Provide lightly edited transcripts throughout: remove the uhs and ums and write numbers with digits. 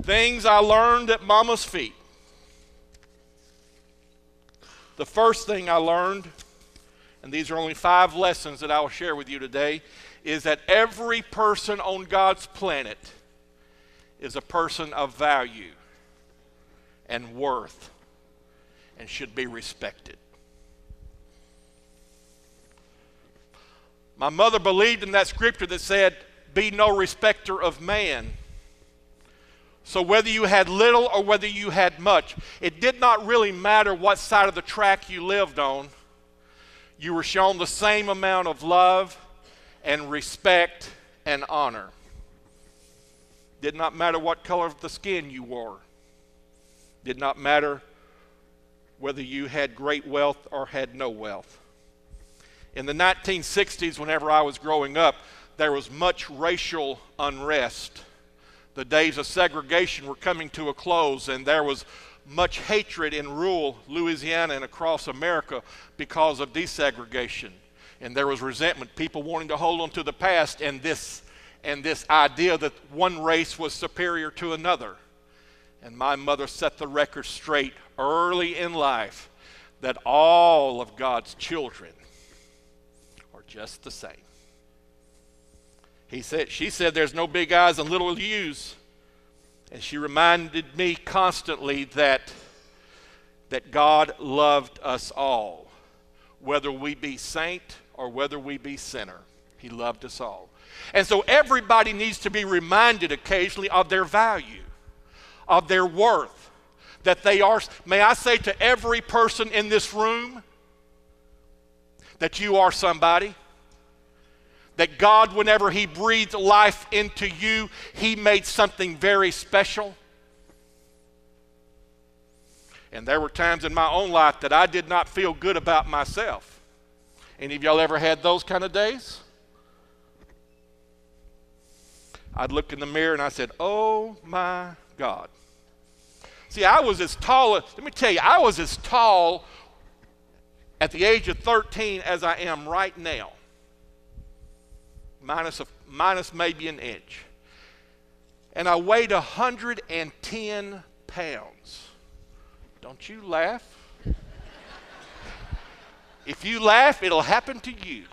Things I learned at Mama's feet. The first thing I learned, and these are only 5 lessons that I will share with you today, is that every person on God's planet is a person of value and worth and should be respected. My mother believed in that scripture that said, "Be no respecter of man." So whether you had little or whether you had much, it did not really matter what side of the track you lived on. You were shown the same amount of love and respect and honor. Did not matter what color of the skin you wore. Did not matter whether you had great wealth or had no wealth. In the 1960s, whenever I was growing up, there was much racial unrest. The days of segregation were coming to a close, and there was much hatred in rural Louisiana and across America because of desegregation. And there was resentment, people wanting to hold on to the past, and this idea that one race was superior to another. And my mother set the record straight early in life that all of God's children are just the same. She said there's no big I's and little U's. And she reminded me constantly that God loved us all. Whether we be saint or whether we be sinner, He loved us all. And so everybody needs to be reminded occasionally of their value, of their worth, that they are, may I say to every person in this room, that you are somebody. That God, whenever He breathed life into you, He made something very special. And there were times in my own life that I did not feel good about myself. Any of y'all ever had those kind of days? I'd look in the mirror and I said, "Oh my God." See, I was as tall, let me tell you, I was as tall at the age of 13 as I am right now. Minus maybe an inch. And I weighed 110 pounds. Don't you laugh? If you laugh, it'll happen to you.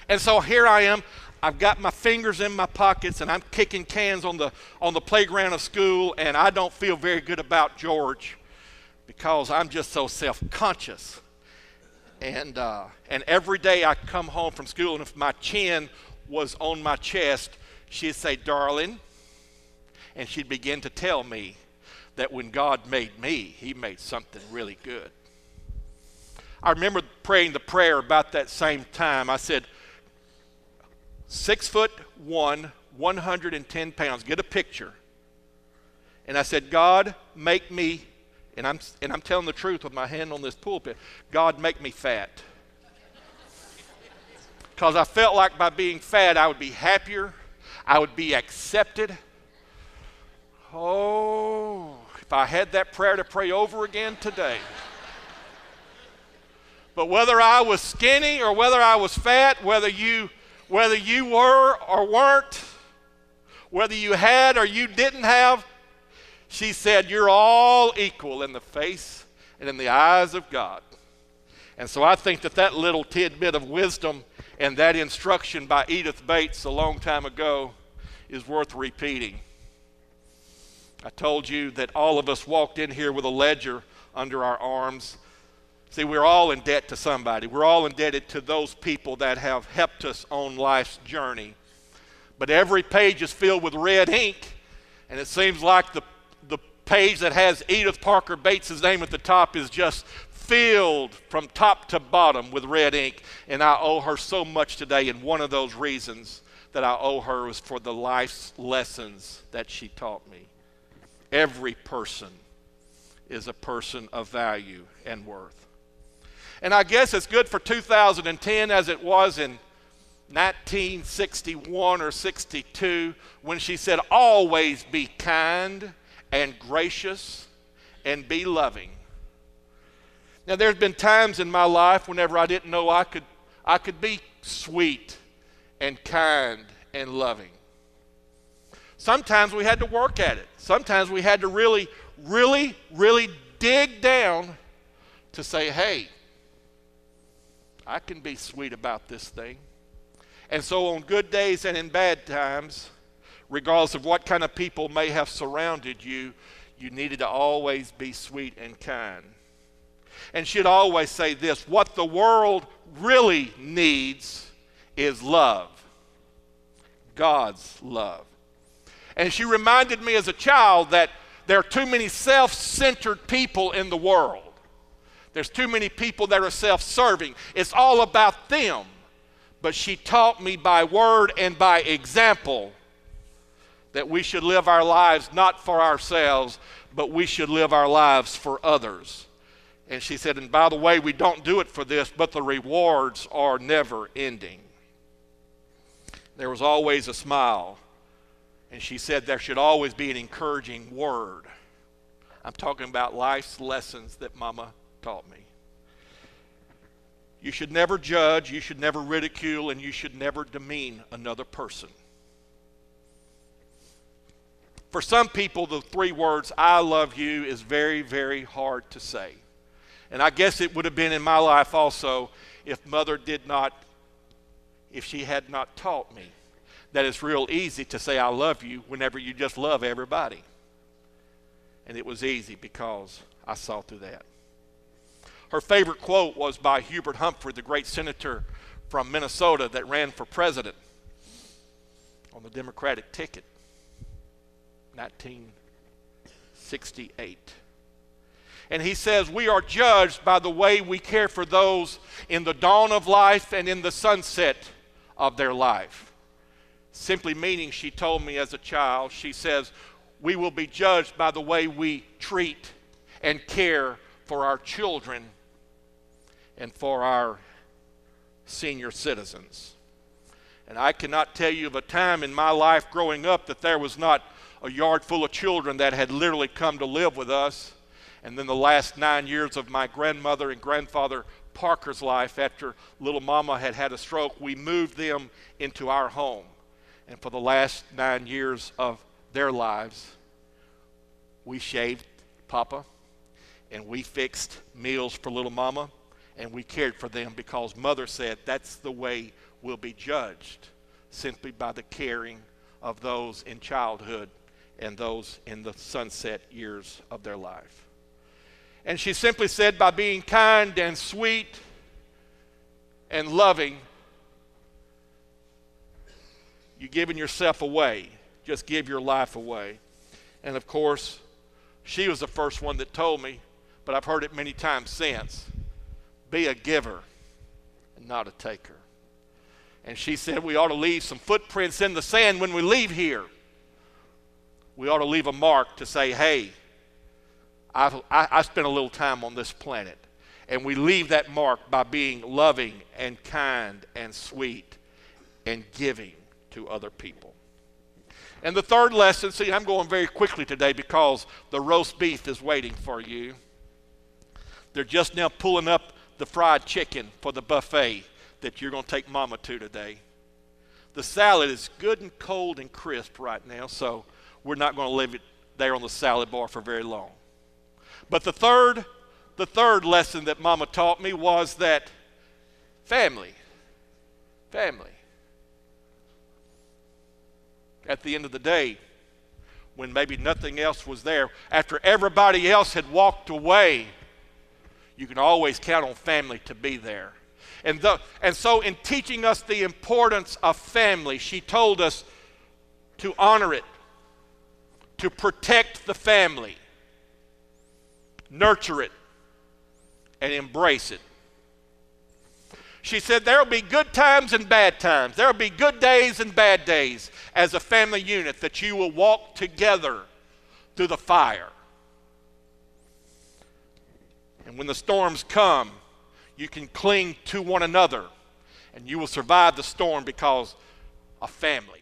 And so here I am. I've got my fingers in my pockets and I'm kicking cans on the playground of school, and I don't feel very good about George because I'm just so self-conscious. And every day I come home from school, and if my chin was on my chest, she'd say, "Darling," and she'd begin to tell me that when God made me, He made something really good. I remember praying the prayer about that same time. I said, 6'1", 110 pounds. Get a picture. And I said, "God, make me," and I'm telling the truth with my hand on this pulpit, "God, make me fat." Because I felt like by being fat, I would be happier. I would be accepted. Oh, if I had that prayer to pray over again today. But whether I was skinny or whether I was fat, whether you were or weren't, whether you had or you didn't have, she said, "You're all equal in the face and in the eyes of God." And so I think that little tidbit of wisdom and that instruction by Edith Bates a long time ago is worth repeating. I told you that all of us walked in here with a ledger under our arms. See, we're all in debt to somebody. We're all indebted to those people that have helped us on life's journey. But every page is filled with red ink, and it seems like the page that has Edith Parker Bates' name at the top is just filled from top to bottom with red ink, and I owe her so much today, and one of those reasons that I owe her was for the life's lessons that she taught me. Every person is a person of value and worth. And I guess it's good for 2010 as it was in 1961 or 62 when she said, "Always be kind and gracious and be loving." Now, there's been times in my life whenever I didn't know I could be sweet and kind and loving. Sometimes we had to work at it. Sometimes we had to really, really, really dig down to say, hey, I can be sweet about this thing. And so on good days and in bad times, regardless of what kind of people may have surrounded you, you needed to always be sweet and kind. And she'd always say this: what the world really needs is love. God's love. And she reminded me as a child that there are too many self-centered people in the world. There's too many people that are self-serving. It's all about them. But she taught me by word and by example that we should live our lives not for ourselves, but we should live our lives for others. And she said, and by the way, we don't do it for this, but the rewards are never ending. There was always a smile. And she said there should always be an encouraging word. I'm talking about life's lessons that Mama taught me. You should never judge, you should never ridicule, and you should never demean another person. For some people, the three words, I love you, is very, very hard to say. And I guess it would have been in my life also if she had not taught me that it's real easy to say I love you whenever you just love everybody. And it was easy because I saw through that. Her favorite quote was by Hubert Humphrey, the great senator from Minnesota that ran for president on the Democratic ticket, 1968. And he says, we are judged by the way we care for those in the dawn of life and in the sunset of their life. Simply meaning, she told me as a child, she says, we will be judged by the way we treat and care for our children and for our senior citizens. And I cannot tell you of a time in my life growing up that there was not a yard full of children that had literally come to live with us. And then the last 9 years of my grandmother and grandfather Parker's life, after little mama had had a stroke, we moved them into our home. And for the last 9 years of their lives, we shaved Papa, and we fixed meals for little mama, and we cared for them because Mother said that's the way we'll be judged, simply by the caring of those in childhood and those in the sunset years of their life. And she simply said, by being kind and sweet and loving, you're giving yourself away. Just give your life away. And of course, she was the first one that told me, but I've heard it many times since, be a giver and not a taker. And she said we ought to leave some footprints in the sand when we leave here. We ought to leave a mark to say, hey, I spent a little time on this planet. And we leave that mark by being loving and kind and sweet and giving to other people. And the third lesson, see, I'm going very quickly today because the roast beef is waiting for you. They're just now pulling up the fried chicken for the buffet that you're going to take Mama to today. The salad is good and cold and crisp right now, so we're not going to leave it there on the salad bar for very long. But the third lesson that Mama taught me was that family. At the end of the day, when maybe nothing else was there, after everybody else had walked away, you can always count on family to be there. And so in teaching us the importance of family, she told us to honor it, to protect the family, nurture it, and embrace it. She said there will be good times and bad times. There will be good days and bad days as a family unit that you will walk together through the fire. And when the storms come, you can cling to one another and you will survive the storm because of family.